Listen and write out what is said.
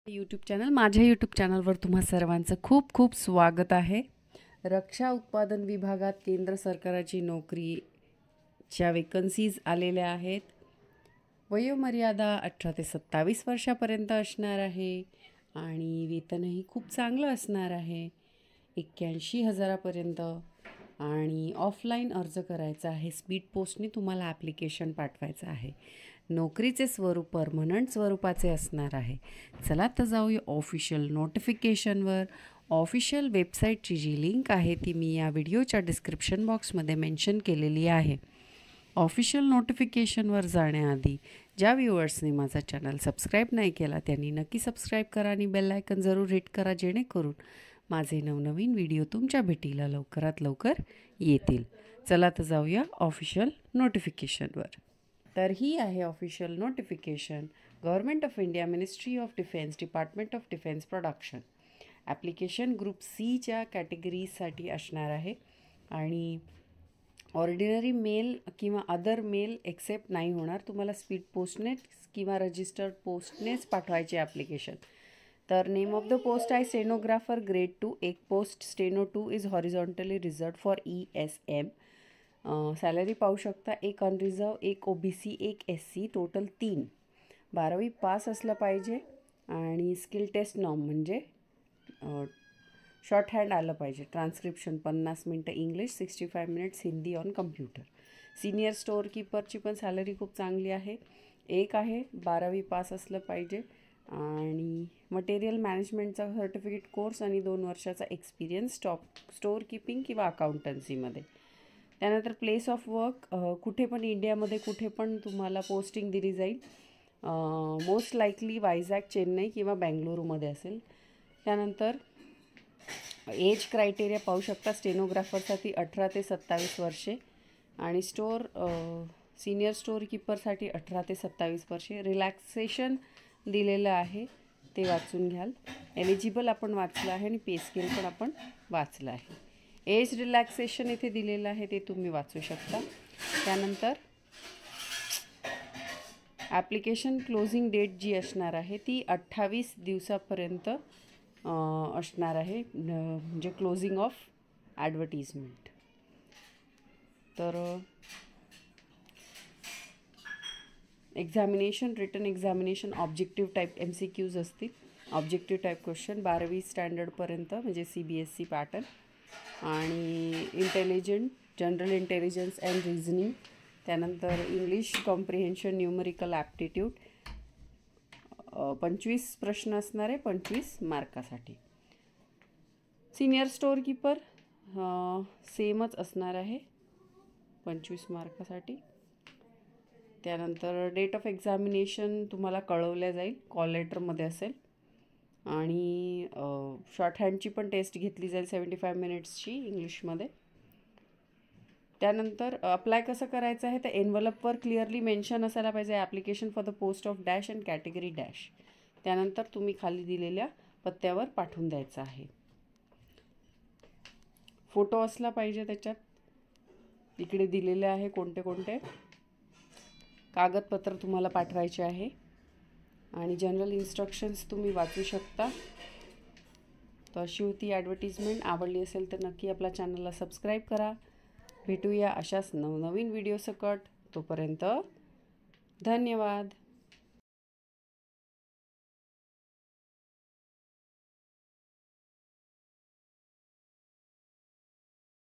YouTube channel माझ्या YouTube चॅनलवर तुम्हा सर्वांचं खूप खूप स्वागत आहे. रक्षा उत्पादन विभागात केंद्र सरकारची नोकरीच्या वेकन्सीज आलेल्या आहेत. वयोमर्यादा 18 ते 27 वर्षापर्यंत असणार आहे आणि वेतनही खूप चांगलं असणार आहे. 81,000पर्यंत आणि ऑफलाईन अर्ज करायचा आहे. स्पीड पोस्टने तुम्हाला ॲप्लिकेशन पाठवायचं आहे. नोकरीचे स्वरूप परमनंट स्वरूपाचे असणार आहे. चला तर जाऊया ऑफिशियल नोटिफिकेशनवर. ऑफिशियल वेबसाईटची जी लिंक आहे ती मी या व्हिडिओच्या डिस्क्रिप्शन बॉक्समध्ये मेन्शन केलेली आहे. ऑफिशियल नोटिफिकेशनवर जाण्याआधी ज्या व्ह्युअर्सने माझा चॅनल सबस्क्राईब नाही केला त्यांनी नक्की सबस्क्राईब करा आणि बेल आयकन जरूर हिट करा, जेणेकरून माझे नवनवीन व्हिडिओ तुमच्या भेटीला लवकरात लवकर येतील. चला तर जाऊया ऑफिशियल नोटिफिकेशनवर. तर ही आहे official notification. Government of India, ministry of defence, department of defence production. Application group सीच्या कॅटेगरीजसाठी असणार आहे आणि ऑर्डिनरी मेल किंवा अदर मेल एक्सेप्ट नाही होणार. तुम्हाला स्पीड पोस्टने किंवा रजिस्टर्ड पोस्टनेच पाठवायचे ॲप्लिकेशन. तर नेम ऑफ द पोस्ट आहे स्टेनोग्राफर ग्रेड 2. एक post steno 2 is horizontally reserved for ESM. Salary पाहू शकता. एक अनरिझर्व, एक OBC, एक SC, टोटल 3. 12वी पास असलं पाहिजे आणि स्किल टेस्ट नॉर्म म्हणजे शॉर्ट हँड आलं पाहिजे. ट्रान्स्क्रिप्शन 50 मिनटं English, 65 minutes Hindi on computer. Senior store कीपरची पण सॅलरी खूप चांगली आहे. एक आहे 12वी पास असलं पाहिजे आणि मटेरियल मॅनेजमेंटचा सर्टिफिकेट कोर्स आणि 2 वर्षाचा एक्सपिरियन्स स्टोअर कीपिंग किंवा अकाउंटन्सीमध्ये. त्यानंतर प्लेस ऑफ वर्क कुठे पण इंडियामध्ये कुठे पण तुम्हाला पोस्टिंग दिली जाईल. मोस्ट लाईकली वायझॅग, चेन्नई किंवा बेंगळुरूमध्ये असेल. त्यानंतर एज क्रायटेरिया पाहू शकता. स्टेनोग्राफरसाठी 18 ते 27 वर्षे आणि सिनियर स्टोअर कीपरसाठी 18 ते 27 वर्षे. रिलॅक्सेशन दिलेलं आहे ते वाचून घ्याल. एलिजिबल आपण वाचलं आहे आणि पे स्केल पण आपण वाचलं आहे. एज रिलॅक्सेशन इथे दिलेलं आहे ते तुम्ही वाचू शकता. त्यानंतर ॲप्लिकेशन क्लोजिंग डेट जी असणार आहे ती 28 दिवसापर्यंत असणार आहे, म्हणजे क्लोजिंग ऑफ ॲडव्हर्टिजमेंट. तर examination, written examination objective type MCQs असतील. ऑब्जेक्टिव्ह टाईप क्वेश्चन 12वी स्टँडर्डपर्यंत म्हणजे CBSE पॅटर्न आणि जनरल इंटेलिजन्स अँड रिझनिंग. त्यानंतर इंग्लिश कॉम्प्रिहेन्शन, न्यूमरिकल ॲप्टिट्यूड. 25 प्रश्न असणार आहे, 25 मार्कासाठी. सिनियर स्टोअर कीपर सेमच असणार आहे 25 मार्कासाठी. त्यानंतर डेट ऑफ एक्झामिनेशन तुम्हाला कळवल्या जाईल, कॉल लेटरमध्ये असेल. आणि शॉर्ट हँडची पण टेस्ट घेतली जाईल 75 मिनिट्सची इंग्लिशमध्ये. त्यानंतर अप्लाय कसं करायचं आहे तर एनव्हलपवर क्लिअरली मेन्शन असायला पाहिजे application for the post of dash and category dash. त्यानंतर तुम्ही खाली दिलेल्या पत्त्यावर पाठवून द्यायचं आहे. फोटो असला पाहिजे त्याच्यात. इकडे दिलेले आहे कोणते कोणते कागदपत्र तुम्हाला पाठवायचे आहे आणि जनरल इन्स्ट्रक्शन्स तुम्ही वाचू शकता. तर अशी होती ॲडव्हर्टिजमेंट. आवडली असेल तर नक्की आपल्या चॅनलला सबस्क्राईब करा. भेटूया अशाच नवनवीन व्हिडिओ सकट. तोपर्यंत धन्यवाद.